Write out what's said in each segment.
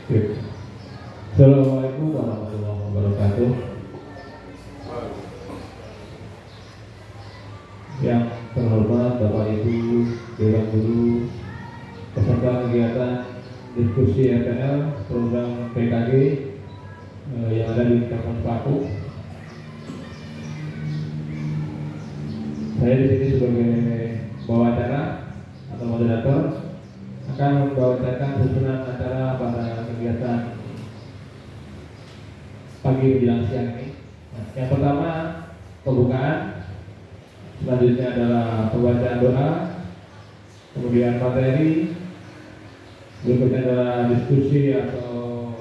Oke. Assalamualaikum warahmatullahi wabarakatuh. Yang terhormat Bapak Ibu Dewan Guru, peserta kegiatan diskusi RTL program PKG yang ada di Kampus Paku. Saya di sini sebagai pewawancara atau moderator akan membawakan susunan acara pada kegiatan pagi menjelang siang ini. Yang pertama pembukaan, selanjutnya adalah pembacaan doa, kemudian materi, berikutnya adalah diskusi atau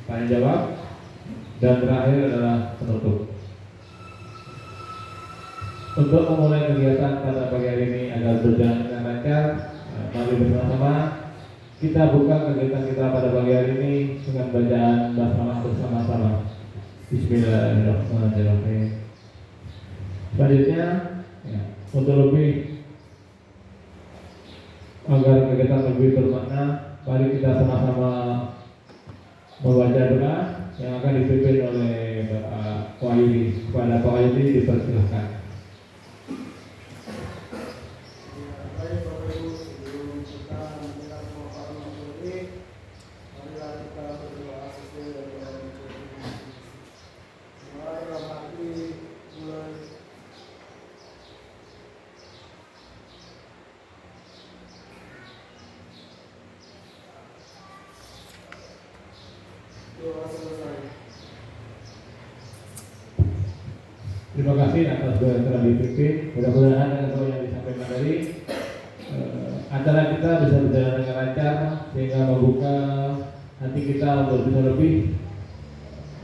tanya jawab, dan terakhir adalah penutup. Untuk memulai kegiatan pada pagi hari ini agar berjalan dengan lancar, mari bersama-sama kita buka kegiatan kita pada pagi hari ini dengan bacaan basmalah bersama-sama. Bismillahirrahmanirrahim. Selanjutnya, untuk lebih agar kegiatan lebih bermakna, mari kita sama-sama membaca doa yang akan dipimpin oleh Bapak Wahyudi. Kepada Pak Wahyudi dipersilahkan. Terima kasih atas doa yang telah dipimpin. Mudah-mudahan dengan doa yang disampaikan tadi acara kita bisa berjalan dengan lancar sehingga membuka hati kita untuk bisa lebih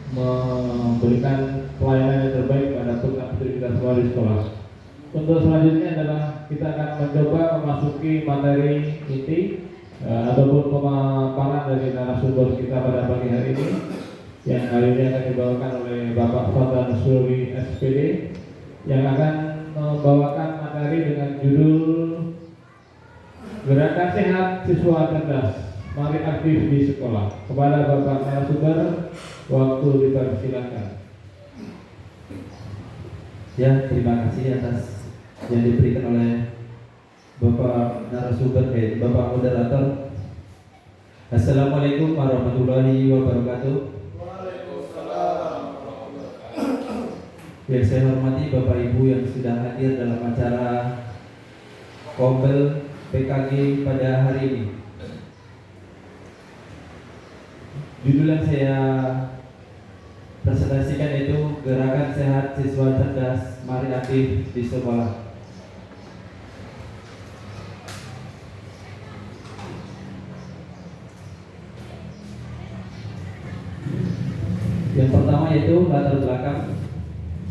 memberikan pelayanan yang terbaik pada putra-putri kita semua di sekolah. Untuk selanjutnya adalah kita akan mencoba memasuki materi inti ataupun pemaparan dari narasumber kita pada pagi hari ini, yang hari ini akan dibawakan oleh Bapak Fadlan Suri SPD, yang akan membawakan materi dengan judul Gerakan Sehat Siswa Cerdas, Mari Aktif di Sekolah. Kepada Bapak narasumber, waktu dipersilakan. Ya, terima kasih atas yang diberikan oleh Bapak narasumber, Bapak moderator. Assalamualaikum warahmatullahi wabarakatuh. Yang saya hormati Bapak Ibu yang sudah hadir dalam acara Kombel PKG pada hari ini. Judul yang saya presentasikan itu Gerakan Sehat Siswa Cerdas, Mari Aktif di Sekolah. Yang pertama yaitu latar belakang.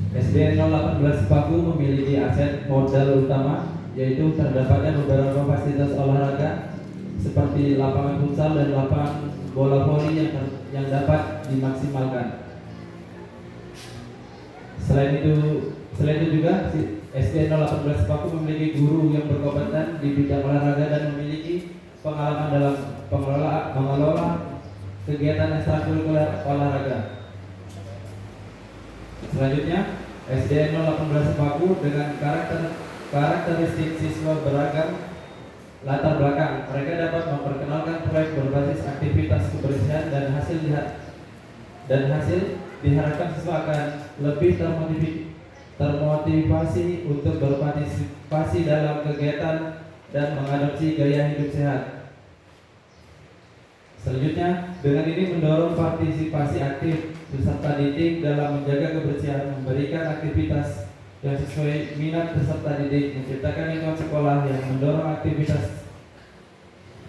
SD 018 Paku memiliki aset modal utama, yaitu terdapatnya beberapa fasilitas olahraga seperti lapangan futsal dan lapangan bola voli yang dapat dimaksimalkan. Selain itu juga SD 018 Paku memiliki guru yang berkompeten di bidang olahraga dan memiliki pengalaman dalam mengelola kegiatan ekstrakurikuler olahraga. Selanjutnya, SD 018 Paku dengan karakteristik siswa beragam latar belakang. Mereka dapat memperkenalkan proyek berbasis aktivitas kebersihan dan hasil diharapkan siswa akan lebih termotivasi untuk berpartisipasi dalam kegiatan dan mengadopsi gaya hidup sehat. Selanjutnya, dengan ini mendorong partisipasi aktif peserta didik dalam menjaga kebersihan, memberikan aktivitas yang sesuai minat peserta didik, menciptakan lingkungan sekolah yang mendorong aktivitas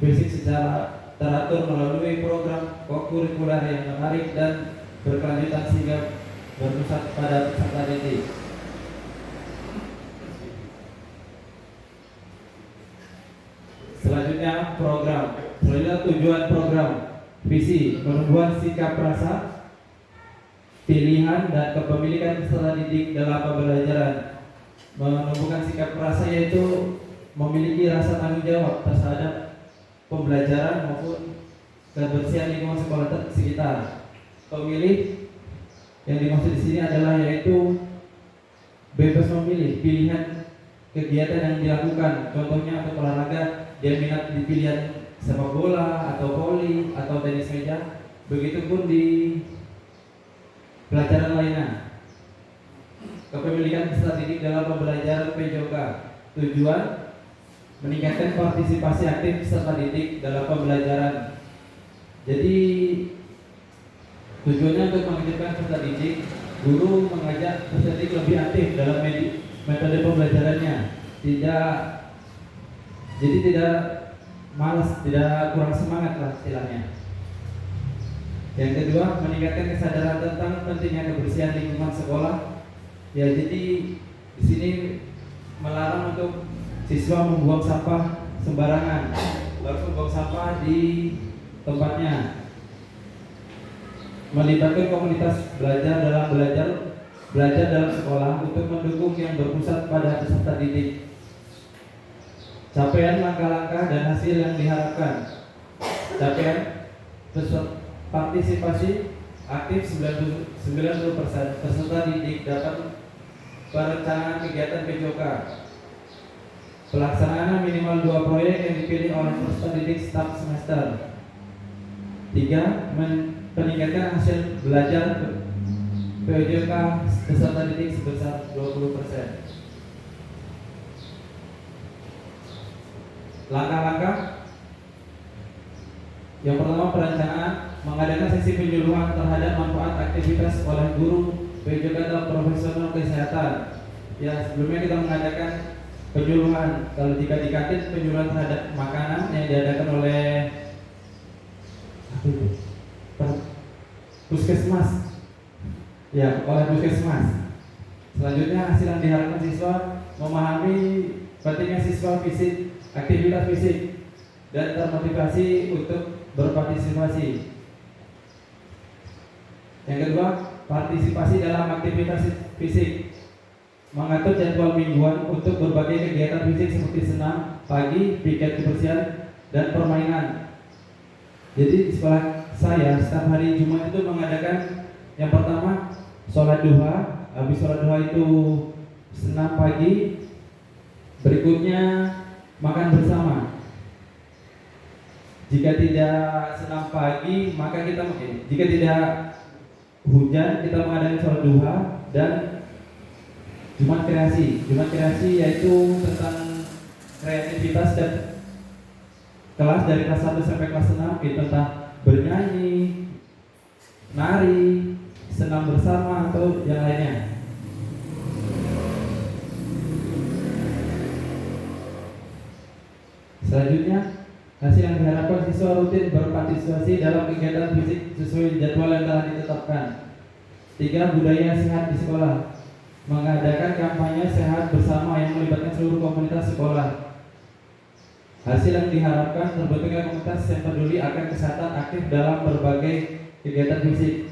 fisik secara teratur melalui program kurikuler yang menarik dan berkelanjutan sehingga berpusat pada peserta didik. Selanjutnya tujuan program, visi, penumbuhan sikap rasa, pilihan dan kepemilikan peserta didik dalam pembelajaran. Menumbuhkan sikap rasa yaitu memiliki rasa tanggung jawab terhadap pembelajaran maupun kebersihan lingkungan sekolah sekitar. Pemilih yang dimaksud di sini adalah yaitu bebas memilih pilihan kegiatan yang dilakukan. Contohnya untuk olahraga, dia minat di pilihan sepak bola atau voli atau tenis meja. Begitupun di pelajaran lainnya. Kepemilikan peserta didik dalam pembelajaran PJOK. Tujuan meningkatkan partisipasi aktif peserta didik dalam pembelajaran. Jadi tujuannya untuk mengaktifkan peserta didik, guru mengajak peserta didik lebih aktif dalam metode pembelajarannya. Tidak malas, tidak kurang semangat lah istilahnya. Yang kedua, meningkatkan kesadaran tentang pentingnya kebersihan lingkungan sekolah. Ya, jadi di sini melarang untuk siswa membuang sampah sembarangan, harus membuang sampah di tempatnya. Melibatkan komunitas belajar dalam sekolah untuk mendukung yang berpusat pada peserta didik. Capaian langkah-langkah dan hasil yang diharapkan. Capaian partisipasi aktif 90% peserta didik dapat perencanaan kegiatan PJOK. Pelaksanaan minimal 2 proyek yang dipilih oleh peserta didik setiap semester. 3. Meningkatkan hasil belajar PJOK peserta didik sebesar 20%. Langkah-langkah yang pertama, perencanaan mengadakan sesi penyuluhan terhadap manfaat aktivitas oleh guru PJOK atau profesional kesehatan. Ya, sebelumnya kita mengadakan penyuluhan. Kalau jika di kantin, penyuluhan terhadap makanan yang diadakan oleh puskesmas. Ya, oleh puskesmas. Selanjutnya, hasil yang diharapkan siswa memahami pentingnya siswa aktivitas fisik dan termotivasi untuk berpartisipasi. Yang kedua, partisipasi dalam aktivitas fisik. Mengatur jadwal mingguan untuk berbagai kegiatan fisik seperti senam pagi, piket kebersihan, dan permainan. Jadi di sekolah saya setiap hari Jumat itu mengadakan yang pertama sholat duha. Habis sholat duha itu senam pagi. Berikutnya makan bersama. Jika tidak senam pagi, maka jika tidak hujan, kita mengadakan sholat duha dan Jumat kreasi. Jumat kreasi yaitu tentang kreativitas dan kelas dari kelas 1 sampai kelas 6 itu tentang bernyanyi, nari, senam bersama atau yang lainnya. Selanjutnya, hasil yang diharapkan siswa rutin berpartisipasi dalam kegiatan fisik sesuai jadwal yang telah ditetapkan. 3. Budaya sehat di sekolah. Mengadakan kampanye sehat bersama yang melibatkan seluruh komunitas sekolah. Hasil yang diharapkan terbentuknya komunitas yang peduli akan kesehatan aktif dalam berbagai kegiatan fisik.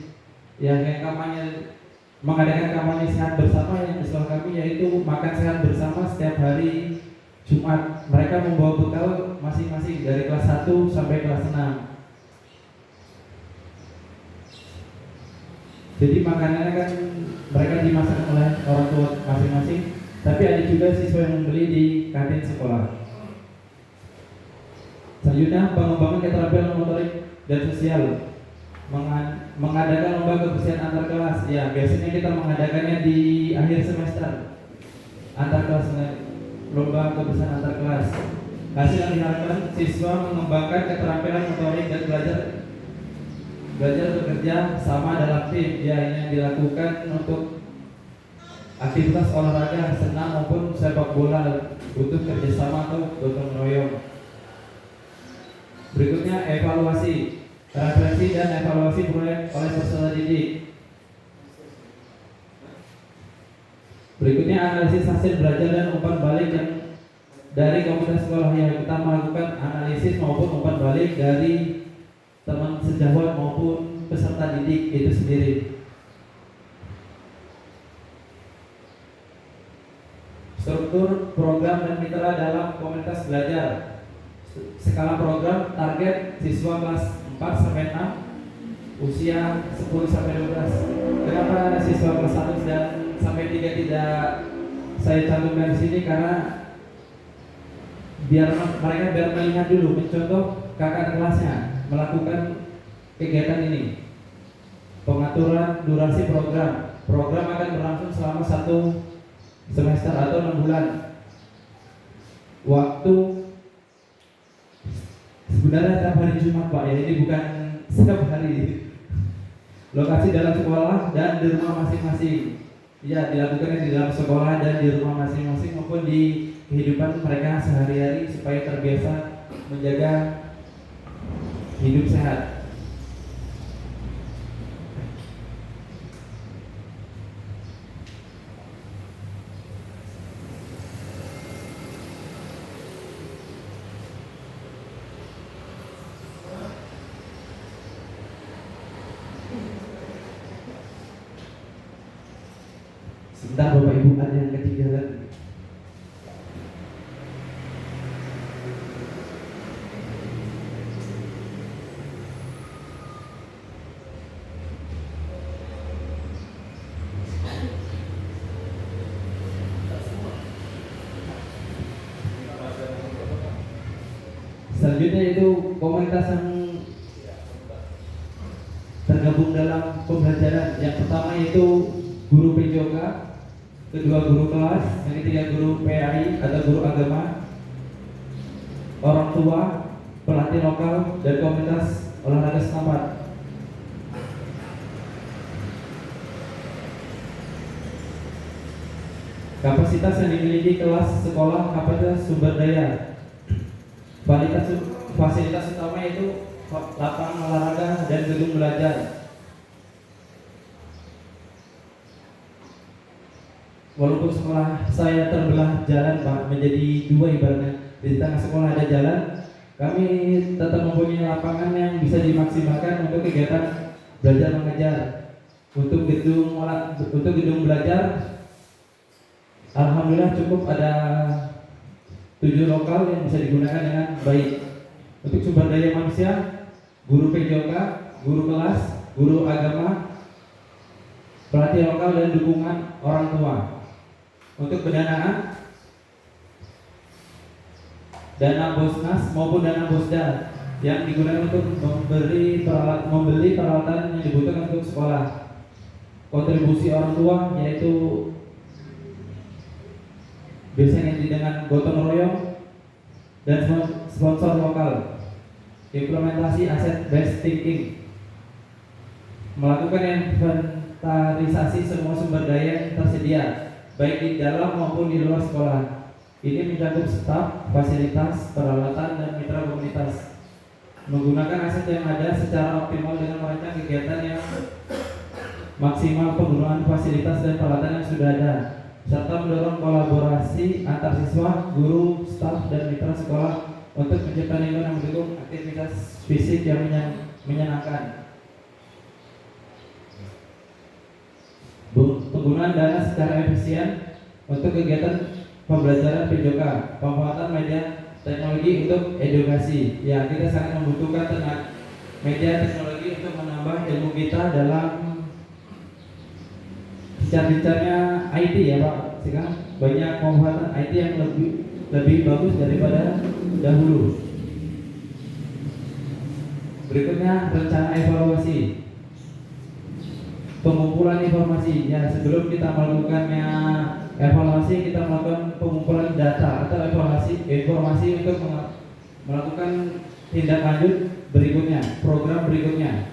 Yang kampanye mengadakan kampanye sehat bersama yang di sekolah kami yaitu makan sehat bersama setiap hari Jumat. Mereka membawa bekal masing-masing dari kelas 1 sampai kelas 6. Jadi makanannya kan mereka dimasak oleh orang tua masing-masing, tapi ada juga siswa yang membeli di kantin sekolah. Selanjutnya, pengembangan keterampilan motorik dan sosial. Mengadakan lomba kebersihan antar kelas. Ya, biasanya kita mengadakannya di akhir semester. Antar kelas, lomba kebersihan antar kelas. Hasil yang diharapkan siswa mengembangkan keterampilan motorik dan belajar bekerja sama dalam tim. Ya, yang dilakukan untuk aktivitas olahraga, senam maupun sepak bola butuh kerjasama atau gotong royong. Berikutnya evaluasi, refleksi dan evaluasi proyek oleh peserta didik. Berikutnya analisis hasil belajar dan umpan balik yang dari komunitas sekolah. Yang kita melakukan analisis maupun umpan balik dari teman sejawat maupun peserta didik itu sendiri. Struktur program dan mitra dalam komunitas belajar. Skala program target siswa kelas 4 4 sampai 6, usia 10 sampai 12. Kenapa siswa kelas 1 dan sampai 3 tidak saya cantumkan di sini? Karena mereka melihat dulu, mencontoh kakak kelasnya melakukan kegiatan ini. Pengaturan durasi program. Program akan berlangsung selama 1 semester atau 6 bulan. Waktu sebenarnya setiap hari Jumat Pak ya, ini bukan setiap hari. Lokasi dalam sekolah dan di rumah masing-masing. Ya, dilakukan di dalam sekolah dan di rumah masing-masing maupun di kehidupan mereka sehari-hari supaya terbiasa menjaga hidup sehat. Sebentar Bapak Ibu, ada yang ketinggalan. Selanjutnya itu komunitas yang tergabung dalam pembelajaran. Yang pertama yaitu guru PJOK, kedua guru kelas, yang ketiga guru PAI atau guru agama, orang tua, pelatih lokal, dan komunitas olahraga setempat. Kapasitas yang dimiliki kelas sekolah, kapasitas sumber daya, fasilitas utama yaitu lapangan olahraga dan gedung belajar. Walaupun sekolah saya terbelah jalan Pak menjadi 2 ibaratnya, di tengah sekolah ada jalan, kami tetap mempunyai lapangan yang bisa dimaksimalkan untuk kegiatan belajar mengajar. Untuk gedung belajar, alhamdulillah cukup ada 7 lokal yang bisa digunakan dengan baik. Untuk sumber daya manusia, guru PJOK, guru kelas, guru agama, pelatih lokal, dan dukungan orang tua. Untuk pendanaan, dana Bosnas maupun dana Bosda yang digunakan untuk membeli peralatan yang dibutuhkan untuk sekolah. Kontribusi orang tua yaitu biasanya dengan gotong royong dan sponsor lokal. Implementasi asset based thinking, melakukan inventarisasi semua sumber daya yang tersedia baik di dalam maupun di luar sekolah. Ini mencakup staf, fasilitas, peralatan, dan mitra komunitas. Menggunakan aset yang ada secara optimal dengan merancang kegiatan yang maksimal penggunaan fasilitas dan peralatan yang sudah ada, serta mendorong kolaborasi antar siswa, guru, staf, dan mitra sekolah untuk menciptakan lingkungan yang mendukung aktivitas fisik yang menyenangkan. Penggunaan dana secara efisien untuk kegiatan pembelajaran PJOK, pemanfaatan media teknologi untuk edukasi. Ya, kita sangat membutuhkan tenaga media teknologi untuk menambah ilmu kita dalam gencar-gencarnya IT ya Pak. Sekarang banyak pemanfaatan IT yang lebih bagus daripada dahulu. Berikutnya rencana evaluasi. Pengumpulan informasi. Ya, sebelum kita melakukannya evaluasi, kita melakukan pengumpulan data atau informasi untuk melakukan tindak lanjut berikutnya, program berikutnya.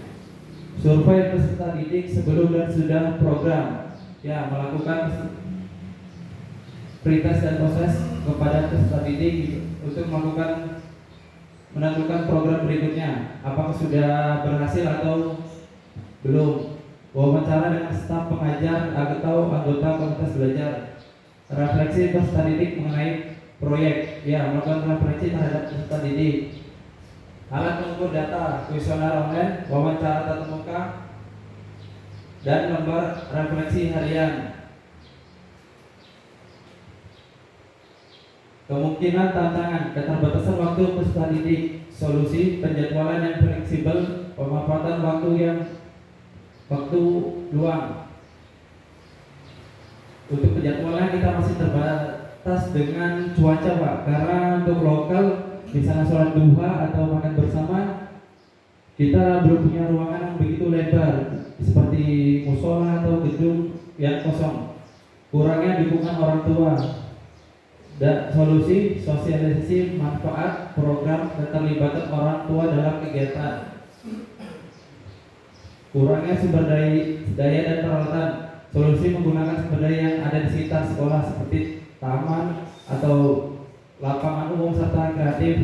Survei peserta didik sebelum dan sudah program. Ya, melakukan pretest dan proses kepada peserta didik untuk menentukan program berikutnya, apakah sudah berhasil atau belum. Wawancara dengan staf pengajar atau anggota komunitas belajar. Refleksi peserta didik mengenai proyek. Ya, melakukan refleksi terhadap peserta didik. Alat mengukur data, kuesioner online, wawancara tatap muka, dan lembar refleksi harian. Kemungkinan tantangan, keterbatasan waktu peserta didik, solusi penjadwalan yang fleksibel fleksibel, pemanfaatan waktu luang. Untuk penjadwalan kita masih terbatas dengan cuaca, Pak, karena untuk lokal misalnya sholat duha atau makan bersama kita belum punya ruangan yang begitu lebar seperti musola atau gedung yang kosong. Kurangnya dukungan orang tua dan solusi sosialisasi manfaat program keterlibatan orang tua dalam kegiatan. Kurangnya sumber daya dan peralatan. Solusi menggunakan sumber daya yang ada di sekitar sekolah seperti taman atau lapangan umum serta kreatif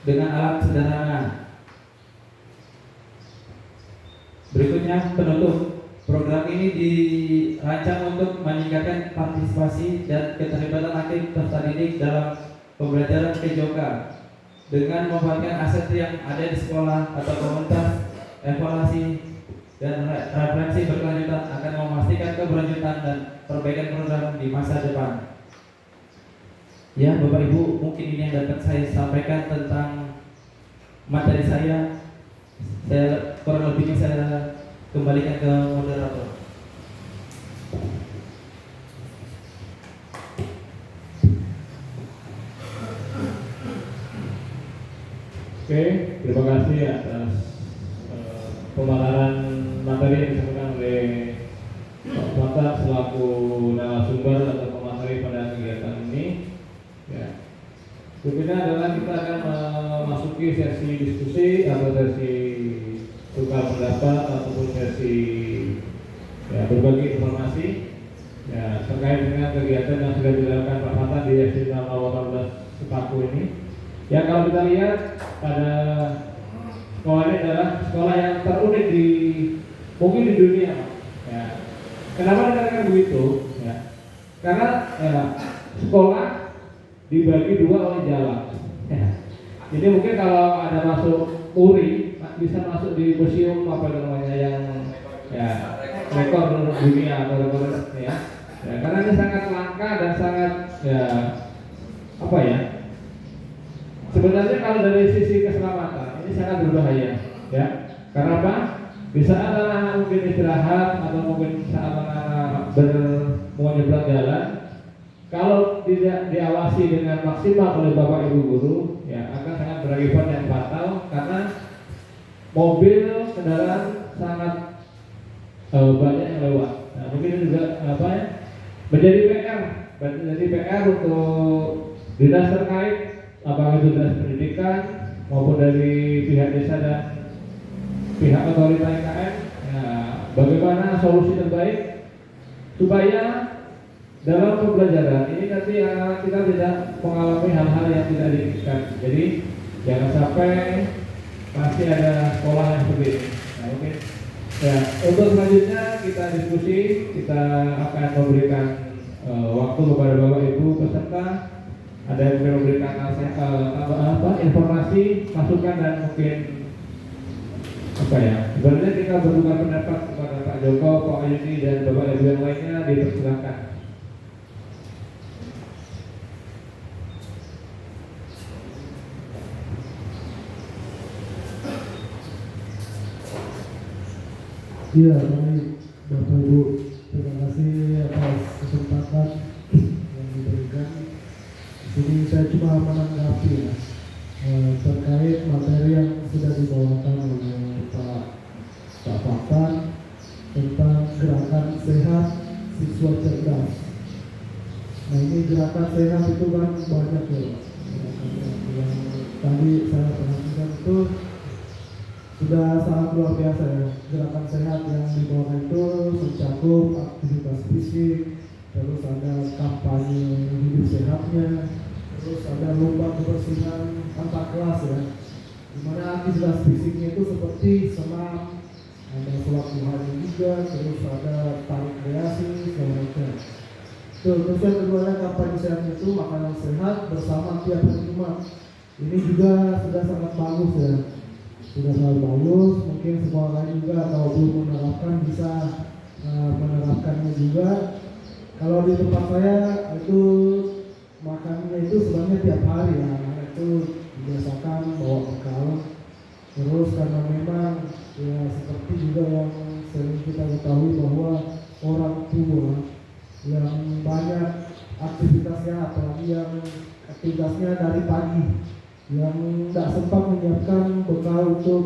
dengan alat sederhana. Berikutnya penutup. Program ini dirancang untuk meningkatkan partisipasi dan keterlibatan aktif peserta didik dalam pembelajaran PJOK dengan memanfaatkan aset yang ada di sekolah atau komunitas. Evaluasi dan refleksi berkelanjutan akan memastikan keberlanjutan dan perbaikan program di masa depan. Ya, Bapak Ibu, mungkin ini yang dapat saya sampaikan tentang materi saya. Kurang lebihnya saya kembalikan ke moderator. Oke, terima kasih atas pemaparan materi yang disampaikan oleh Pak Mata selaku narasumber atau pemateri pada kegiatan ini. Ya. Berikutnya adalah kita akan memasuki sesi diskusi atau sesi tukar pendapat ataupun sesi berbagi informasi terkait dengan kegiatan yang sudah dilakukan Pak Mata di SD 18 Sepaku ini. Ya, kalau kita lihat pada sekolah ini adalah sekolah yang terunik mungkin di dunia. Ya. Kenapa dikatakan begitu? Ya. Karena sekolah dibagi dua oleh jalan. Ya. Jadi mungkin kalau ada masuk URI bisa masuk di museum yang rekor dunia atau rekor ya. Karena ini sangat langka dan sangat sebenarnya kalau dari sisi keselamatan ini sangat berbahaya ya. Karena apa? Di saat anak-anak mungkin istirahat atau mungkin saat anak-anak mau nyebrang jalan, kalau tidak diawasi dengan maksimal oleh Bapak Ibu guru, ya akan sangat berakibat yang fatal karena mobil kendaraan sangat banyak yang lewat. Nah, mungkin juga menjadi PR untuk dinas terkait, apakah itu dinas pendidikan maupun dari pihak desa dan pihak otoritas IKN, bagaimana solusi terbaik supaya dalam pembelajaran ini nanti kita tidak mengalami hal-hal yang tidak diinginkan. Jadi jangan sampai masih ada sekolah yang seperti ini. Nah, mungkin untuk selanjutnya kita diskusi, kita akan memberikan waktu kepada Bapak Ibu peserta, ada yang memberikan informasi, masukan dan mungkin sebenarnya kita bertukar pendapat kepada Pak Joko, Pak Ayudi dan Bapak Ibu yang lainnya, dipersilakan. Iya, baik Bapak Ibu, terima kasih atas kesempatan yang diberikan. Jadi saya cuma menanggapi terkait materi yang sudah dibawakan oleh Pak Faktan tentang gerakan sehat siswa cerdas. Nah, ini gerakan sehat itu kan banyak ya, yang tadi saya perhatikan itu sudah sangat luar biasa ya. Gerakan sehat yang dibawakan itu mencakup aktivitas fisik, terus ada kampanye hidup sehatnya, terus ada lomba kebersihan antar kelas ya, dimana aktivitas fisiknya itu seperti senam, ada sholat duhanya juga, terus ada tarik kreasi segala macam. Terus yang kedua ada kampanye sehatnya itu makanan sehat bersama tiap hari Jumat. Ini juga sudah sangat bagus ya. Sudah sangat bagus, mungkin semua lain juga kalau belum menerapkan bisa menerapkannya juga. Kalau di tempat saya itu makannya itu sebenarnya tiap hari ya, itu dibiasakan bawa Terus karena memang ya seperti juga yang sering kita ketahui bahwa orang tua yang banyak aktivitasnya, apalagi yang aktivitasnya dari pagi, yang tidak sempat menyiapkan bekal untuk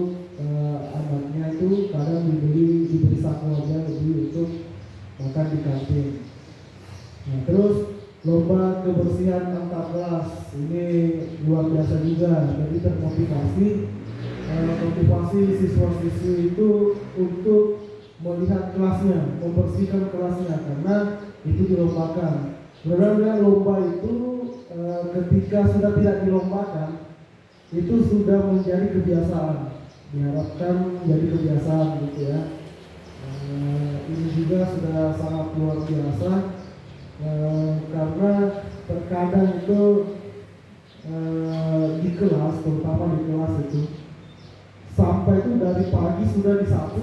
anaknya, itu kadang diberi saku aja lebih untuk makan di kantin. Nah, terus lomba kebersihan antar kelas ini luar biasa juga, jadi termotivasi, motivasi siswa-siswi itu untuk melihat kelasnya, membersihkan kelasnya karena itu dilombakan. Mudah-mudahan lomba itu ketika sudah tidak dilombakan itu sudah menjadi kebiasaan, diharapkan menjadi kebiasaan gitu ya. Ini juga sudah sangat luar biasa karena terkadang itu di kelas, terutama di kelas itu sampai itu dari pagi sudah disapu,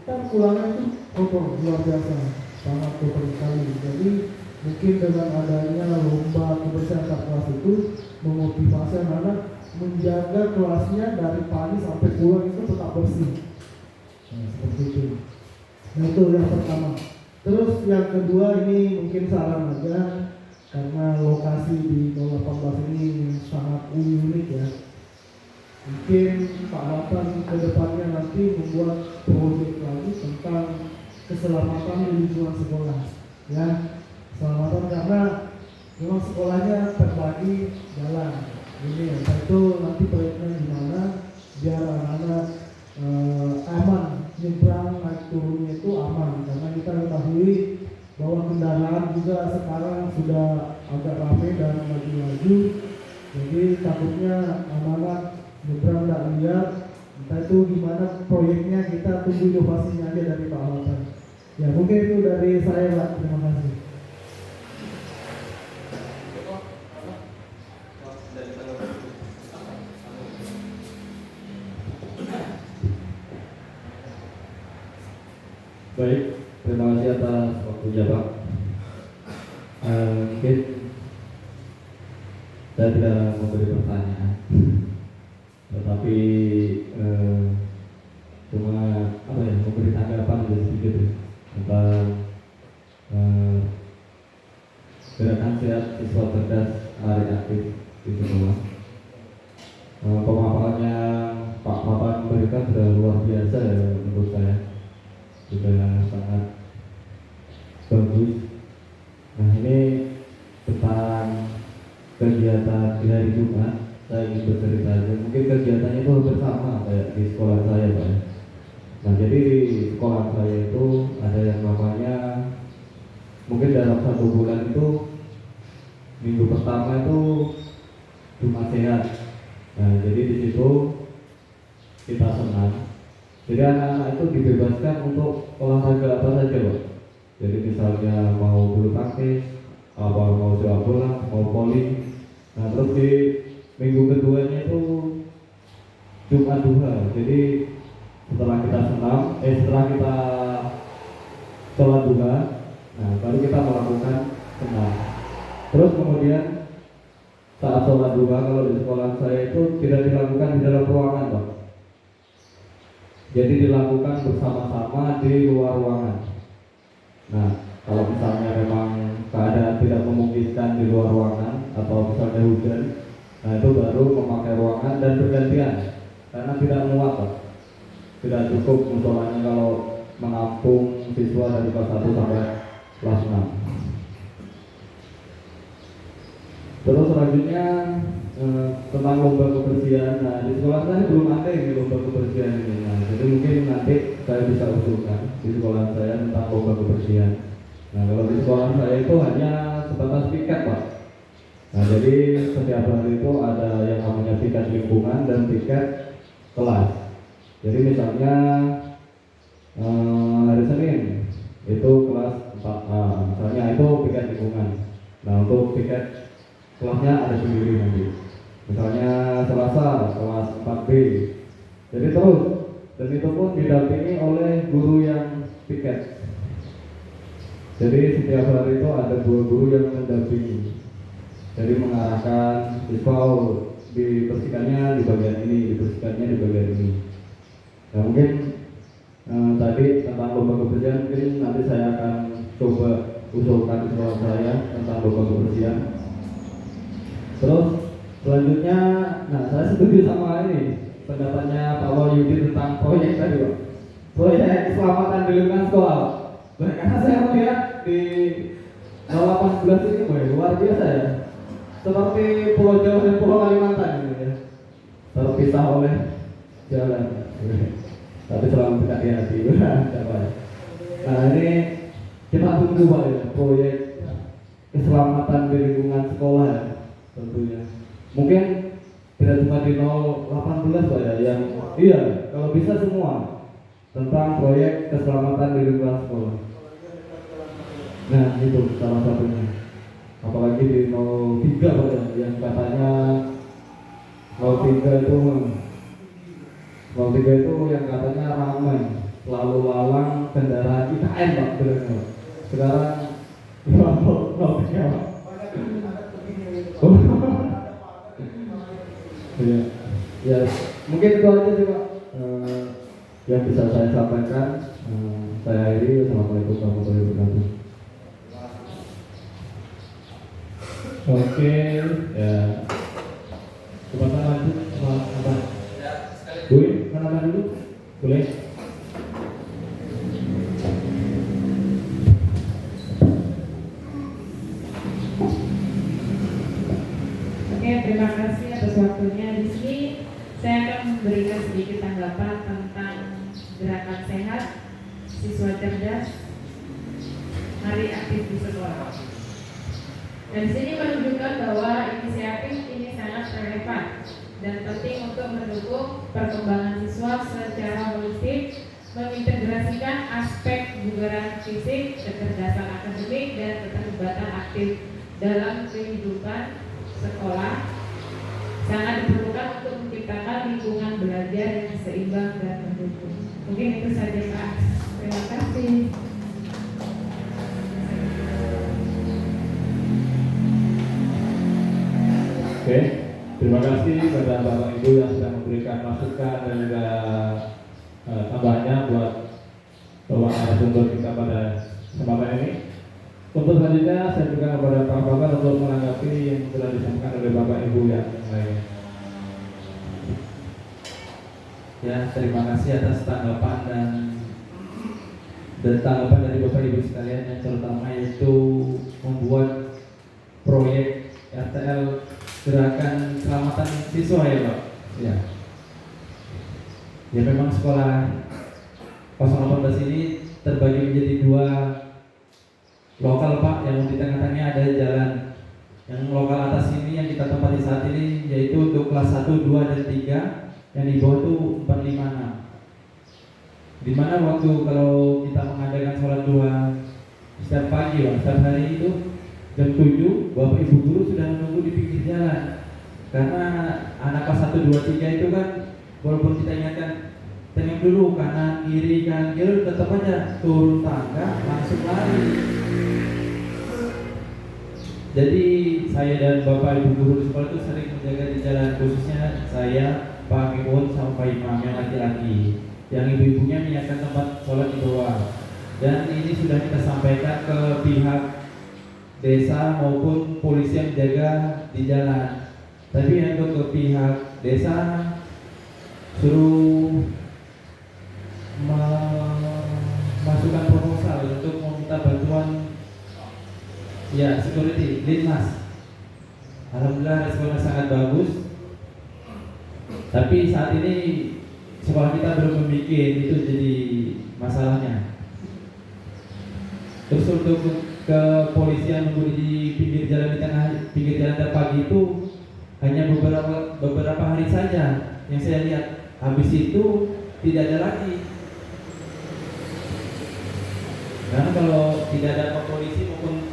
ntar pulangnya itu kotor, luar biasa, sangat kotor sekali. Jadi mungkin dengan adanya lomba kebersihan antar kelas itu memotivasi anak-anak menjaga kelasnya dari pagi sampai pulang itu tetap bersih. Nah, seperti itu. Nah, itu yang pertama. Terus yang kedua, ini mungkin saran aja karena lokasi di 018 ini sangat unik ya. Mungkin Pak Latan ke depannya nanti membuat proyek lagi tentang keselamatan di lingkungan sekolah ya. Keselamatan karena memang sekolahnya terbagi jalan ini ya. Itu nanti proyeknya gimana biar anak-anak aman nyebrang, naik turunnya itu aman, karena kita ketahui bahwa kendaraan juga sekarang sudah agak ramai dan laju-laju, jadi takutnya anak-anak nyebrang tidak lihat. Entah itu gimana proyeknya, kita tunggu inovasinya aja dari Pak Alatan. Ya mungkin itu dari saya Pak, terima kasih. Baik, terima kasih atas waktunya Pak. Mungkin saya tidak memberi pertanyaan, tetapi cuma memberi tanggapan sedikit tentang gerakan sehat siswa cerdas lari aktif di sekolah. Pemaparannya Pak Papan memberikan sudah luar biasa ya menurut saya, sudah sangat bagus. Nah, ini tentang kegiatan di hari Jumat, saya ingin bercerita aja. Mungkin kegiatannya itu hampir sama kayak di sekolah saya Pak. Nah, jadi di sekolah saya itu ada yang namanya, mungkin dalam 1 bulan itu minggu pertama itu Jumat sehat. Nah, jadi di situ kita senam. Jadi anak-anak itu dibebaskan untuk olahraga apa saja Pak. Jadi misalnya mau bulu tangkis, mau sepak bola, mau voli. Nah, terus di minggu keduanya itu Jumat duha. Jadi setelah kita senam, setelah kita sholat duha, nah baru kita melakukan senam. Terus kemudian saat sholat duha, kalau di sekolah saya itu tidak dilakukan di dalam ruangan Pak. Jadi dilakukan bersama-sama di luar ruangan. Nah, kalau misalnya memang keadaan tidak memungkinkan di luar ruangan atau misalnya hujan, nah itu baru memakai ruangan dan bergantian, karena tidak muat Pak. Tidak cukup musolanya kalau menampung siswa dari kelas 1 sampai kelas 6. Terus selanjutnya tentang lomba kebersihan. Nah, di sekolah saya belum ada ini lomba kebersihan ini. Nah, jadi mungkin nanti saya bisa usulkan di sekolah saya tentang lomba kebersihan. Nah, kalau di sekolah saya itu hanya sebatas piket Pak. Nah, jadi setiap hari itu ada yang namanya piket lingkungan dan piket kelas. Jadi misalnya hari Senin itu kelas 4A, misalnya itu piket lingkungan. Nah, untuk piket kelasnya ada sendiri nanti. Misalnya Selasa kelas 4B. Jadi terus, dan itu pun didampingi oleh guru yang piket. Jadi setiap hari itu ada 2 guru yang mendampingi. Jadi mengarahkan siswa dibersihkannya di bagian ini, dibersihkannya di bagian ini. Nah, mungkin tadi tentang lomba kebersihan mungkin nanti saya akan coba usulkan ke sekolah saya tentang lomba kebersihan. Terus selanjutnya, nah saya setuju sama ini pendapatnya Pak Wahyudi tentang proyek tadi, Pak. Proyek keselamatan di lingkungan sekolah. Nah, karena saya melihat di 18 ini luar biasa ya. Seperti Pulau Jawa dan Pulau Kalimantan gitu ya. Terpisah oleh jalan. Tapi selalu dekat di hati. Nah, ini kita tunggu Pak ya, proyek keselamatan di lingkungan sekolah ya, tentunya. Mungkin tidak cuma di 018 Pak ya, yang iya, kalau bisa semua tentang proyek keselamatan di lingkungan sekolah. Nah, itu salah satunya. Apalagi di 03 Pak ya, yang katanya 03 itu yang katanya ramai, lalu lalang kendaraan IKM Pak, sebenarnya. Sekarang 03 Pak. Ya, ya, mungkin itu aja sih Pak yang bisa saya sampaikan. Saya akhiri. Assalamualaikum warahmatullahi wabarakatuh. Oke, ya. Coba lanjut sama apa? Boleh, mana dulu? Boleh. Oke, terima kasih atas waktunya. Di sini saya akan memberikan sedikit tanggapan tentang gerakan sehat, siswa cerdas, hari aktif di sekolah. Dan di sini menunjukkan bahwa inisiatif ini sangat relevan dan penting untuk mendukung perkembangan siswa secara holistik, mengintegrasikan aspek kebugaran fisik, kecerdasan akademik, dan keterlibatan aktif dalam kehidupan sekolah sangat diperlukan untuk menciptakan lingkungan belajar yang seimbang dan mendukung. Mungkin itu saja Pak. Terima kasih. Oke, terima kasih kepada Bapak Ibu yang sudah memberikan masukan dan juga tambahannya buat narasumber kita pada kesempatan ini. Untuk selanjutnya saya berikan kepada Pak Bapak untuk menanggapi yang sudah disampaikan oleh Bapak Ibu yang lain. Ya, terima kasih atas tanggapan dan tanggapan dari Bapak Ibu sekalian, yang terutama yaitu membuat proyek RTL gerakan keselamatan siswa ya Pak. Ya. Ya, memang sekolah 018 ini terbagi menjadi dua lokal Pak, yang di tengah-tengahnya ada jalan. Yang lokal atas ini yang kita tempati saat ini yaitu untuk kelas 1, 2, dan 3. Yang di bawah itu 4, 5, 6. Dimana waktu kalau kita mengadakan sholat duha setiap pagi Pak, setiap hari itu jam 7 Bapak Ibu guru sudah menunggu di pinggir jalan. Karena anak kelas 1, 2, 3 itu kan walaupun kita ingatkan tengok dulu kanan kiri tetap aja turun tangga langsung lari. Jadi saya dan Bapak Ibu guru di sekolah itu sering menjaga di jalan, khususnya saya, Pak Kipun, sama Pak Imam yang laki-laki, yang ibu-ibunya menyiapkan tempat sholat di bawah. Dan ini sudah kita sampaikan ke pihak desa maupun polisi yang menjaga di jalan. Tapi untuk ke pihak desa suruh memasukkan proposal untuk meminta bantuan ya security linmas. Alhamdulillah responnya sangat bagus. Tapi saat ini sekolah kita belum membuat itu jadi masalahnya. Terus untuk ke polisi yang nunggu di pinggir jalan, di tengah pinggir jalan terpagi itu hanya beberapa hari saja yang saya lihat. Habis itu tidak ada lagi. Karena kalau tidak ada polisi maupun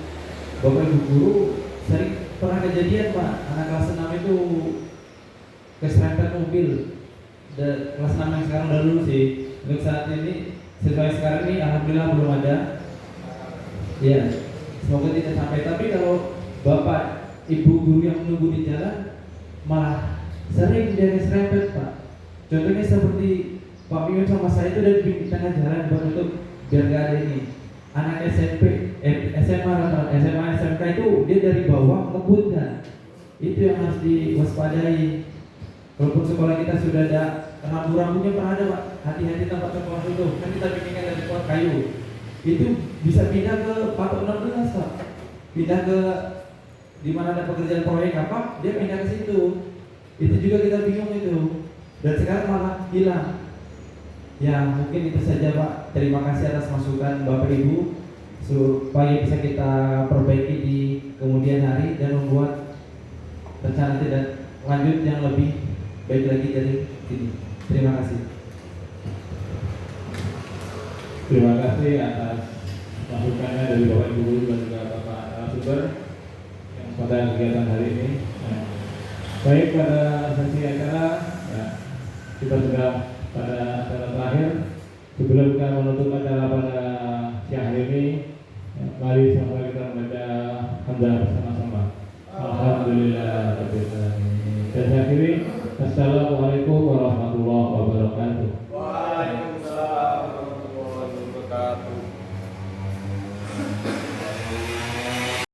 Bapak Ibu guru sering pernah kejadian Pak, anak kelas 6 itu keserempet mobil. Kelas 6 yang sekarang udah lulus sih. Untuk saat ini siswa sekarang ini alhamdulillah belum ada. Ya, semoga tidak sampai. Tapi kalau Bapak Ibu guru yang menunggu di jalan malah sering dia serempet Pak. Contohnya seperti Pak Miun sama saya itu dari di tengah jalan buat untuk biar gak ada ini. Anak SMP, SMA, SMA, SMK itu dia dari bawah ngebut kan. Itu yang harus diwaspadai. Walaupun sekolah kita sudah ada rambu-rambunya pernah ada Pak. Hati-hati tempat sekolah itu. Kan kita bikinkan dari sekolah kayu. Itu bisa pindah ke patok 16 Pak. Pindah ke di mana ada pekerjaan proyek apa, dia pindah ke situ. Itu juga kita bingung itu. Dan sekarang malah hilang. Ya mungkin itu saja Pak. Terima kasih atas masukan Bapak Ibu supaya bisa kita perbaiki di kemudian hari dan membuat rencana tidak lanjut yang lebih baik lagi dari ini. Terima kasih. Terima kasih atas masukannya dari Bapak Ibu Guru dan juga Bapak narasumber yang pada kegiatan hari ini. Baik, pada sesi acara ya, kita sudah pada acara terakhir. Sebelum kita menutup acara pada siang hari ini, ya, mari sama kita membaca hamdalah bersama-sama. Alhamdulillah. Dan saya akhiri, Assalamualaikum warahmatullahi wabarakatuh.